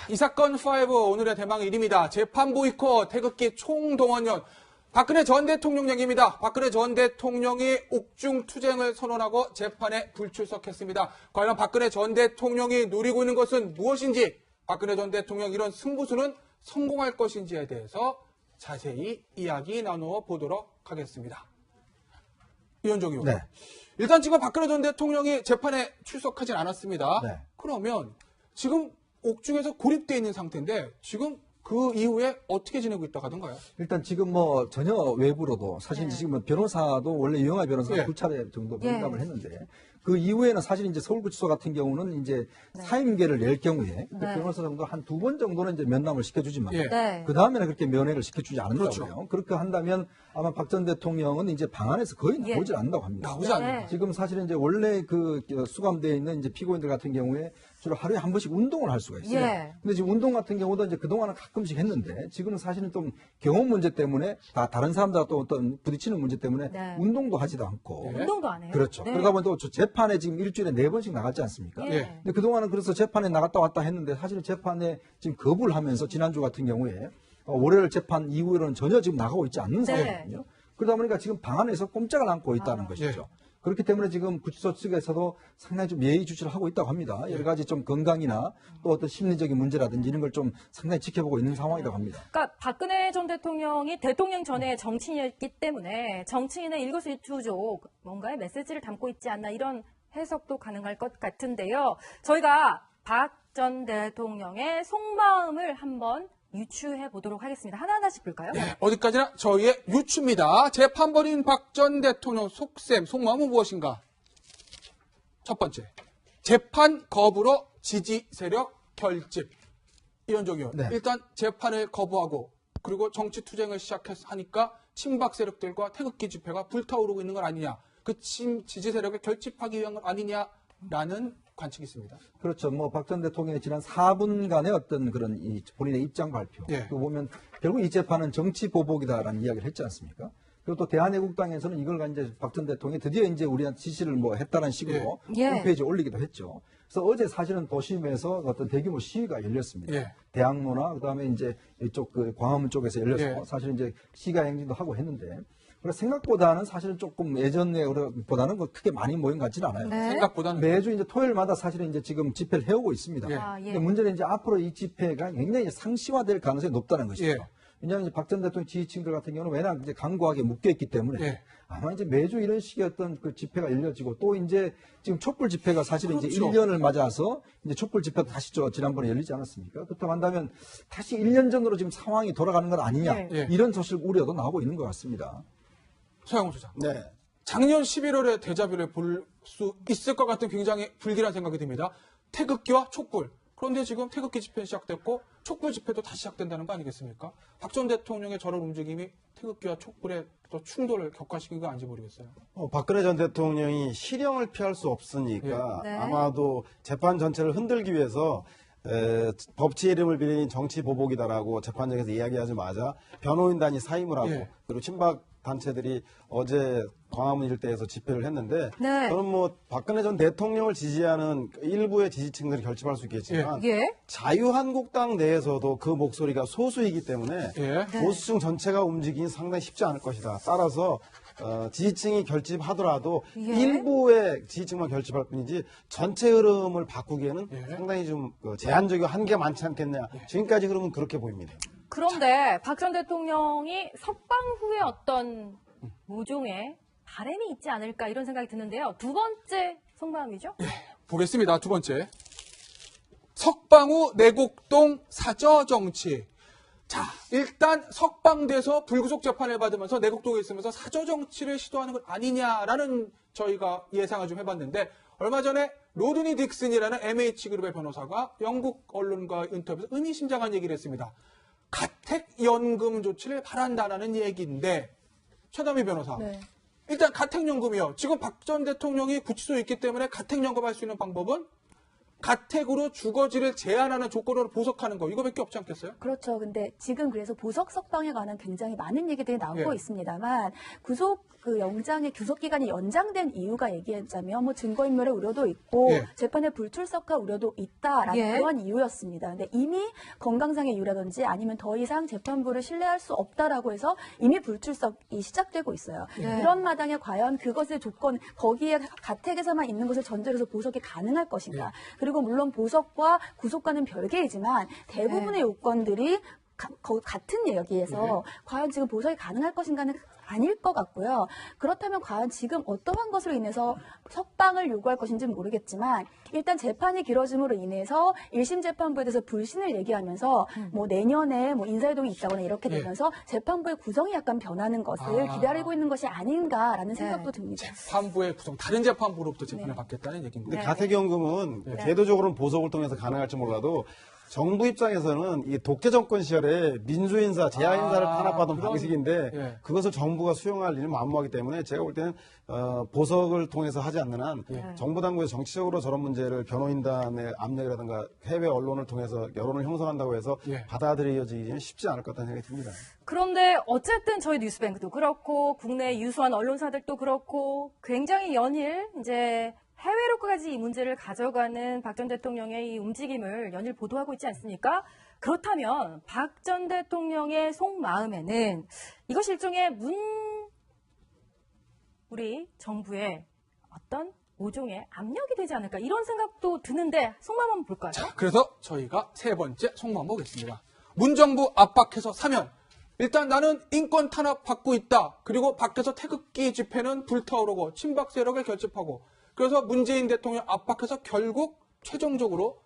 이 사건 5 오늘의 대망 1위입니다. 재판 보이콧, 태극기 총동원연. 박근혜 전 대통령 얘기입니다. 박근혜 전 대통령이 옥중 투쟁을 선언하고 재판에 불출석했습니다. 과연 박근혜 전 대통령이 노리고 있는 것은 무엇인지, 박근혜 전 대통령 이런 승부수는 성공할 것인지에 대해서 자세히 이야기 나누어 보도록 하겠습니다. 이현정 의원. 네. 일단 지금 박근혜 전 대통령이 재판에 출석하진 않았습니다. 네. 그러면 지금 옥중에서 고립되어 있는 상태인데 지금 그 이후에 어떻게 지내고 있다고 하던가요? 일단 지금 뭐 전혀 외부로도 사실 지금 변호사도 원래 유영하 변호사가 예. 2차례 정도 면담을 했는데 그 이후에는 사실 이제 서울구치소 같은 경우는 이제 사임계를 낼 경우에 그 변호사 정도 한 2번 정도는 이제 면담을 시켜주지만 예. 그 다음에는 그렇게 면회를 시켜주지 않는다고 그렇죠. 해요. 그렇게 한다면 아마 박 전 대통령은 이제 방 안에서 거의 나오질 않는다고 합니다. 나오지 않는다. 지금 사실은 이제 원래 그 수감되어 있는 이제 피고인들 같은 경우에 주로 하루에 한 번씩 운동을 할 수가 있어요. 근데 지금 운동 같은 경우도 이제 그동안은 가끔씩 했는데 지금은 사실은 좀 경험 문제 때문에 다른 사람들과 또 어떤 부딪히는 문제 때문에 운동도 하지도 않고. 운동도 안 해요? 그렇죠. 그러다 보니 또 재판에 지금 일주일에 4번씩 나갔지 않습니까? 근데 그동안은 그래서 재판에 나갔다 왔다 했는데 사실은 재판에 지금 거부를 하면서 지난주 같은 경우에 월요일 재판 이후로는 전혀 지금 나가고 있지 않는 상황이거든요. 그러다 보니까 지금 방 안에서 꼼짝을 않고 있다는 것이죠. 그렇기 때문에 지금 구치소 측에서도 상당히 좀 예의주시를 하고 있다고 합니다. 여러 가지 좀 건강이나 또 어떤 심리적인 문제라든지 이런 걸 좀 상당히 지켜보고 있는 상황이라고 합니다. 그러니까 박근혜 전 대통령이 대통령 전에 정치인이었기 때문에 정치인의 일거수일투족 뭔가의 메시지를 담고 있지 않나 이런 해석도 가능할 것 같은데요. 저희가 박 전 대통령의 속마음을 한번 유추해 보도록 하겠습니다. 하나하나씩 볼까요? 네, 어디까지나 저희의 유추입니다. 재판 벌인 박 전 대통령 속마음은 무엇인가? 첫 번째, 재판 거부로 지지 세력 결집. 이현정 의원. 일단 재판을 거부하고 그리고 정치 투쟁을 시작하니까 친박 세력들과 태극기 집회가 불타오르고 있는 건 아니냐. 그 지지 세력을 결집하기 위한 건 아니냐라는 관측이 있습니다. 그렇죠. 뭐 박 전 대통령의 지난 4분간의 어떤 그런 본인의 입장 발표. 그 보면 결국 이 재판은 정치 보복이다라는 이야기를 했지 않습니까? 그리고 또 대한애국당에서는 이걸 이제 박 전 대통령이 드디어 이제 우리한테 지시를 뭐 했다는 식으로 홈페이지에 올리기도 했죠. 그래서 어제 사실은 도심에서 어떤 대규모 시위가 열렸습니다. 대학로나 그다음에 이제 이쪽 그 광화문 쪽에서 열려서 사실 이제 시가 행진도 하고 했는데 그래서 생각보다는 사실은 조금 예전보다는 크게 많이 모인 것 같지는 않아요. 생각보다는 매주 이제 토요일마다 사실은 이제 지금 집회를 해오고 있습니다. 근데 문제는 이제 앞으로 이 집회가 굉장히 상시화될 가능성이 높다는 것이죠. 왜냐하면 박 전 대통령 지지층들 같은 경우는 워낙 이제 강고하게 묶여있기 때문에 아마 이제 매주 이런 식의 어떤 그 집회가 열려지고 또 이제 지금 촛불 집회가 사실은 이제 1년을 맞아서 이제 촛불 집회도 다시 지난번에 열리지 않았습니까? 그렇다고 한다면 다시 1년 전으로 지금 상황이 돌아가는 건 아니냐 이런 소식 우려도 나오고 있는 것 같습니다. 서영훈 소장. 작년 11월에 데자뷰를 볼 수 있을 것 같은 굉장히 불길한 생각이 듭니다. 태극기와 촛불. 그런데 지금 태극기 집회 시작됐고 촛불 집회도 다시 시작된다는 거 아니겠습니까? 박 전 대통령의 저런 움직임이 태극기와 촛불의 또 충돌을 격화시킨 거 아닌지 모르겠어요. 박근혜 전 대통령이 실형을 피할 수 없으니까 아마도 재판 전체를 흔들기 위해서 법치의 이름을 빌린 정치 보복이다라고 재판장에서 이야기하자마자 변호인단이 사임을 하고 그리고 친박 단체들이 어제 광화문 일대에서 집회를 했는데 저는 뭐 박근혜 전 대통령을 지지하는 일부의 지지층들이 결집할 수 있겠지만 자유한국당 내에서도 그 목소리가 소수이기 때문에 보수층 전체가 움직이긴 상당히 쉽지 않을 것이다. 따라서 지지층이 결집하더라도 일부의 지지층만 결집할 뿐이지 전체 흐름을 바꾸기에는 상당히 좀 제한적이고 한계가 많지 않겠냐. 지금까지 흐름은 그렇게 보입니다. 그런데 박 전 대통령이 석방 후에 어떤 모종의 바람이 있지 않을까 이런 생각이 드는데요. 두 번째 속마음이죠? 보겠습니다. 두 번째. 석방 후 내곡동 사저정치. 자, 일단 석방돼서 불구속 재판을 받으면서 내곡동에 있으면서 사저정치를 시도하는 건 아니냐라는 저희가 예상을 좀 해봤는데 얼마 전에 로드니 딕슨이라는 MH그룹의 변호사가 영국 언론과 인터뷰에서 의미심장한 얘기를 했습니다. 가택연금 조치를 바란다라는 얘기인데 최담희 변호사. 일단 가택연금이요. 지금 박 전 대통령이 구치소에 있기 때문에 가택연금 할 수 있는 방법은 가택으로 주거지를 제한하는 조건으로 보석하는 거 이거밖에 없지 않겠어요? 그렇죠. 근데 지금 그래서 보석 석방에 관한 굉장히 많은 얘기들이 나오고 있습니다만 구속 그 영장의 구속 기간이 연장된 이유가 얘기하자면 뭐 증거인멸의 우려도 있고 재판의 불출석할 우려도 있다라는 그런 이유였습니다. 근데 이미 건강상의 이유라든지 아니면 더 이상 재판부를 신뢰할 수 없다라고 해서 이미 불출석이 시작되고 있어요. 이런 마당에 과연 그것의 조건 거기에 가택에서만 있는 것을 전제로 해서 보석이 가능할 것인가? 그리고 물론 보석과 구속과는 별개이지만 대부분의 요건들이 같은 여기에서 과연 지금 보석이 가능할 것인가는 아닐 것 같고요. 그렇다면 과연 지금 어떠한 것으로 인해서 석방을 요구할 것인지는 모르겠지만 일단 재판이 길어짐으로 인해서 1심 재판부에 대해서 불신을 얘기하면서 뭐 내년에 뭐 인사이동이 있다거나 이렇게 되면서 재판부의 구성이 약간 변하는 것을 기다리고 있는 것이 아닌가라는 생각도 듭니다. 재판부의 구성, 다른 재판부로부터 재판을 받겠다는 얘기입니다. 근데 가택연금은 제도적으로는 보석을 통해서 가능할지 몰라도 정부 입장에서는 이 독재 정권 시절에 민주인사, 제야인사를 탄압받은 방식인데 그것을 정부가 수용할 일을 만무하기 때문에 제가 볼 때는 보석을 통해서 하지 않는 한 정부 당국에서 정치적으로 저런 문제를 변호인단의 압력이라든가 해외 언론을 통해서 여론을 형성한다고 해서 받아들여지기는 쉽지 않을 것 같다는 생각이 듭니다. 그런데 어쨌든 저희 뉴스뱅크도 그렇고 국내 유수한 언론사들도 그렇고 굉장히 연일 이제 해외로까지 이 문제를 가져가는 박 전 대통령의 이 움직임을 연일 보도하고 있지 않습니까? 그렇다면 박 전 대통령의 속마음에는 이것이 일종의 우리 정부의 어떤 모종의 압력이 되지 않을까 이런 생각도 드는데 속마음 한번 볼까요? 자, 그래서 저희가 세 번째 속마음 보겠습니다. 문정부 압박해서 사면. 일단 나는 인권 탄압 받고 있다. 그리고 밖에서 태극기 집회는 불타오르고 친박 세력을 결집하고 그래서 문재인 대통령 압박해서 결국 최종적으로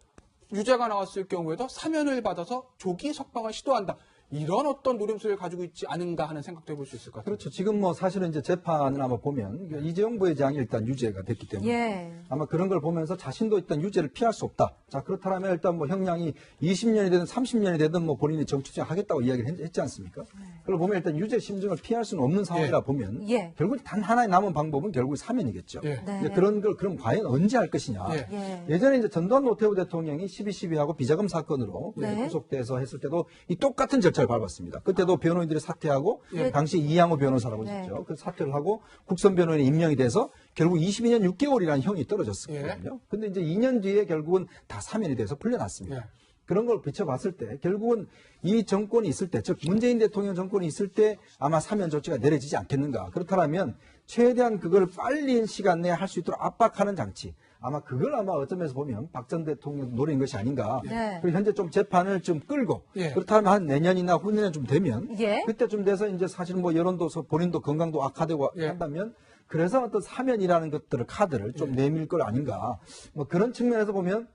유죄가 나왔을 경우에도 사면을 받아서 조기 석방을 시도한다. 이런 어떤 노림수를 가지고 있지 않은가 하는 생각도 해볼 수 있을 것 같아요. 그렇죠. 지금 뭐 사실은 이제 재판을 아마 보면 이재용 부회장이 일단 유죄가 됐기 때문에 아마 그런 걸 보면서 자신도 일단 유죄를 피할 수 없다. 자, 그렇다면 일단 뭐 형량이 20년이 되든 30년이 되든 뭐 본인이 정치적 하겠다고 이야기를 했지 않습니까? 그걸 보면 일단 유죄 심증을 피할 수는 없는 상황이라 보면 결국 단 하나의 남은 방법은 결국 사면이겠죠. 이제 그런 걸 그럼 과연 언제 할 것이냐. 예전에 이제 전두환 노태우 대통령이 12.12하고 비자금 사건으로 구속돼서 했을 때도 이 똑같은 절차를 밟았습니다. 그때도 변호인들이 사퇴하고 당시 이양호 변호사라고 있었죠. 그 사퇴를 하고 국선 변호인이 임명이 돼서 결국 22년 6개월이라는 형이 떨어졌었거든요. 근데 이제 2년 뒤에 결국은 다 사면이 돼서 풀려났습니다. 그런 걸 비춰봤을 때 결국은 이 정권이 있을 때, 즉 문재인 대통령 정권이 있을 때 아마 사면 조치가 내려지지 않겠는가. 그렇다면 최대한 그걸 빨리 시간 내에 할 수 있도록 압박하는 장치. 아마 그걸 아마 어쩌면서 보면 박 전 대통령 노린 것이 아닌가. 그리고 현재 좀 재판을 좀 끌고 그렇다면 한 내년이나 후년에 좀 되면 그때쯤 돼서 이제 사실 뭐 여론도 본인도 건강도 악화되고 한다면 그래서 어떤 사면이라는 것들을 카드를 좀 내밀 걸 아닌가. 뭐 그런 측면에서 보면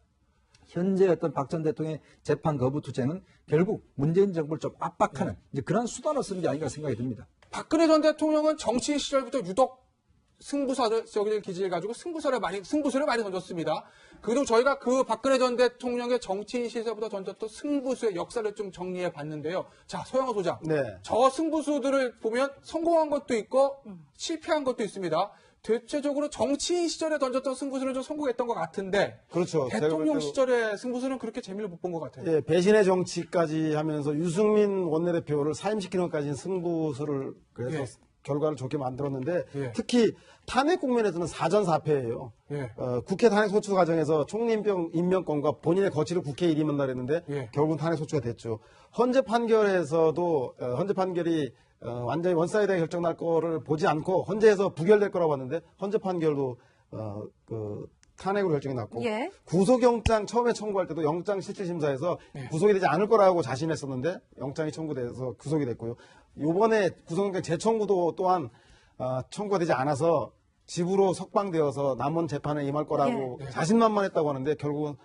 현재 어떤 박 전 대통령의 재판 거부 투쟁은 결국 문재인 정부를 좀 압박하는 이제 그런 수단을 쓴 게 아닌가 생각이 듭니다. 박근혜 전 대통령은 정치 시절부터 유독 승부사적인 기질을 가지고 승부수를 많이 던졌습니다. 그리고 저희가 그 박근혜 전 대통령의 정치인 시절부터 던졌던 승부수의 역사를 좀 정리해 봤는데요. 자, 소영호 소장. 저 승부수들을 보면 성공한 것도 있고 실패한 것도 있습니다. 대체적으로 정치인 시절에 던졌던 승부수는 좀 성공했던 것 같은데 그렇죠. 대통령 시절의 승부수는 그렇게 재미를 못 본 것 같아요. 배신의 정치까지 하면서 유승민 원내대표를 사임시키는 것까지는 승부수를 그래서 결과를 좋게 만들었는데 특히 탄핵 국면에서는 사전사패예요. 국회 탄핵 소추 과정에서 총리 임명권과 본인의 거취를 국회에 일임한다 그랬는데 결국은 탄핵 소추가 됐죠. 헌재 판결에서도 헌재 판결이 완전히 원사이드에 결정날 거를 보지 않고 헌재에서 부결될 거라고 봤는데 헌재 판결도 탄핵으로 결정이 났고 구속영장 처음에 청구할 때도 영장실질심사에서 구속이 되지 않을 거라고 자신했었는데 영장이 청구돼서 구속이 됐고요. 이번에 구속영장 재청구도 또한 청구가 되지 않아서 집으로 석방되어서 남은 재판에 임할 거라고 자신만만했다고 하는데 결국은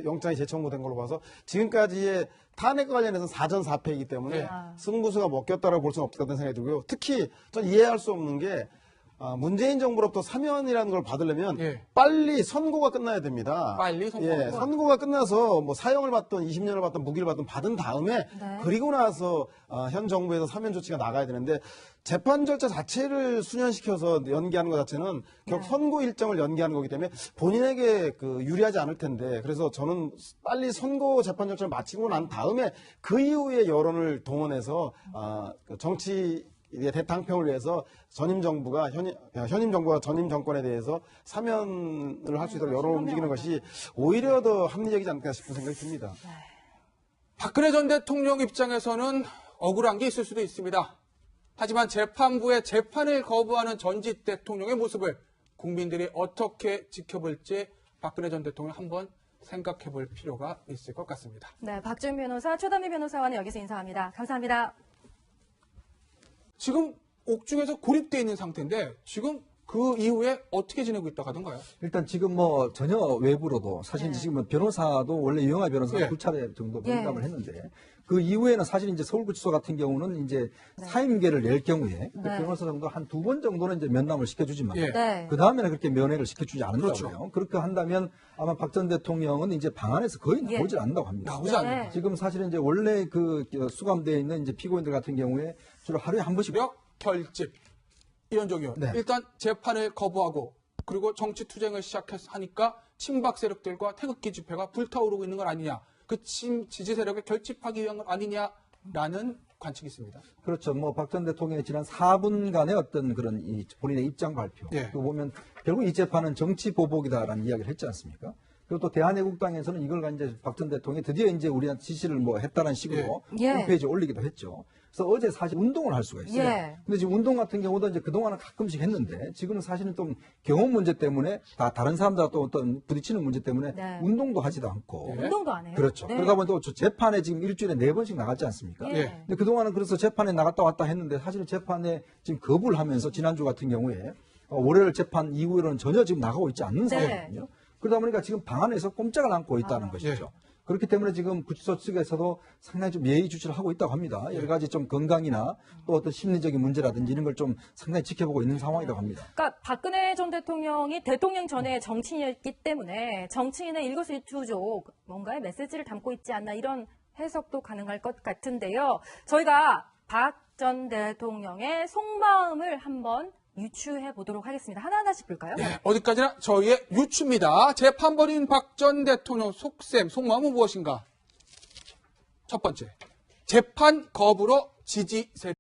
영장이 재청구된 걸로 봐서 지금까지의 탄핵과 관련해서 사전사패이기 때문에 승부수가 먹혔다고 볼 수는 없다는 생각이 들고요. 특히 전 이해할 수 없는 게 문재인 정부로부터 사면이라는 걸 받으려면 예. 빨리 선고가 끝나야 됩니다. 빨리 선고가. 예, 선고가 끝나서 뭐 사형을 받든 20년을 받든 무기를 받든 받은 다음에 네. 그리고 나서 현 정부에서 사면 조치가 나가야 되는데 재판 절차 자체를 수년시켜서 연기하는 것 자체는 결국 선고 일정을 연기하는 거기 때문에 본인에게 유리하지 않을 텐데 그래서 저는 빨리 선고 재판 절차를 마치고 난 다음에 그 이후에 여론을 동원해서 정치 대탕평을 위해서 전임 정부가 현임 정부가 전임 정권에 대해서 사면을 할 수 있도록 여론을 움직이는 것이 오히려 더 합리적이지 않을까 싶은 생각이 듭니다. 박근혜 전 대통령 입장에서는 억울한 게 있을 수도 있습니다. 하지만 재판부의 재판을 거부하는 전직 대통령의 모습을 국민들이 어떻게 지켜볼지 박근혜 전 대통령 한번 생각해 볼 필요가 있을 것 같습니다. 네, 박준 변호사, 최담희 변호사와는 여기서 인사합니다. 감사합니다. 지금 옥중에서 고립되어 있는 상태인데 지금 그 이후에 어떻게 지내고 있다고 하던가요? 일단 지금 뭐 전혀 외부로도 사실 네. 지금 변호사도 원래 유영하 변호사가 예. 2차례 정도 예. 면담을 했는데 그 이후에는 사실 이제 서울구치소 같은 경우는 이제 사임계를 낼 경우에 그 네. 변호사 정도 한 2번 정도는 이제 면담을 시켜주지만 예. 네. 그 다음에는 그렇게 면회를 시켜주지 않는다고요. 그렇죠. 그렇게 한다면 아마 박 전 대통령은 이제 방안에서 거의 예. 나오질 않는다고 합니다. 나오지 않는다. 지금 사실은 이제 원래 그 수감되어 있는 이제 피고인들 같은 경우에 주로 하루에 한 번씩 력 결집 이현종 의원 네. 일단 재판을 거부하고 그리고 정치 투쟁을 시작하니까 친박 세력들과 태극기 집회가 불타오르고 있는 건 아니냐 그 지지 세력을 결집하기 위한 건 아니냐라는 관측이 있습니다. 그렇죠. 뭐 박 전 대통령의 지난 4분간의 어떤 그런 본인의 입장 발표. 예. 그거 보면 결국 이 재판은 정치 보복이다라는 이야기를 했지 않습니까? 그리고 또 대한애국당에서는 이걸 가지고 이제 박 전 대통령이 드디어 이제 우리한테 지시를 뭐 했다는 식으로 예. 홈페이지에 올리기도 했죠. 그래서 어제 사실 운동을 할 수가 있어요. 예. 근데 지금 운동 같은 경우도 이제 그동안은 가끔씩 했는데 지금은 사실은 좀 경험 문제 때문에 다른 사람들과 또 어떤 부딪히는 문제 때문에 네. 운동도 하지도 않고. 운동도 안 해요? 그렇죠. 네. 그러다 보니까 또 재판에 지금 일주일에 4번씩 나갔지 않습니까? 예. 근데 그동안은 그래서 재판에 나갔다 왔다 했는데 사실 재판에 지금 거부를 하면서 지난주 같은 경우에 월요일 재판 이후로는 전혀 지금 나가고 있지 않는 네. 상황이거든요. 그러다 보니까 지금 방 안에서 꼼짝을 않고 있다는 것이죠. 그렇기 때문에 지금 구치소 측에서도 상당히 좀 예의 주시를 하고 있다고 합니다. 여러 가지 좀 건강이나 또 어떤 심리적인 문제라든지 이런 걸 좀 상당히 지켜보고 있는 상황이라고 합니다. 그러니까 박근혜 전 대통령이 대통령 전에 정치인이었기 때문에 정치인의 일거수일투족 뭔가의 메시지를 담고 있지 않나 이런 해석도 가능할 것 같은데요. 저희가 박 전 대통령의 속마음을 한번 유추해 보도록 하겠습니다. 하나하나씩 볼까요? 네, 어디까지나 저희의 유추입니다. 재판벌인 박 전 대통령 속셈, 속마음은 무엇인가? 첫 번째, 재판 거부로 지지 세력.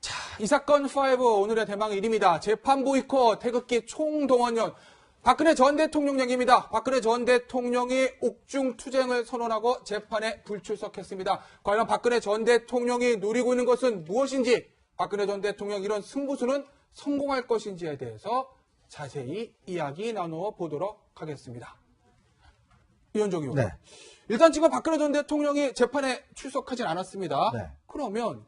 자, 이 사건 5 오늘의 대망의 일입니다. 재판 보이콧, 태극기 총동원연. 박근혜 전 대통령 얘기입니다. 박근혜 전 대통령이 옥중 투쟁을 선언하고 재판에 불출석했습니다. 과연 박근혜 전 대통령이 누리고 있는 것은 무엇인지, 박근혜 전 대통령 이런 승부수는 성공할 것인지에 대해서 자세히 이야기 나누어 보도록 하겠습니다. 이현종 의원. 네. 일단 지금 박근혜 전 대통령이 재판에 출석하진 않았습니다. 네. 그러면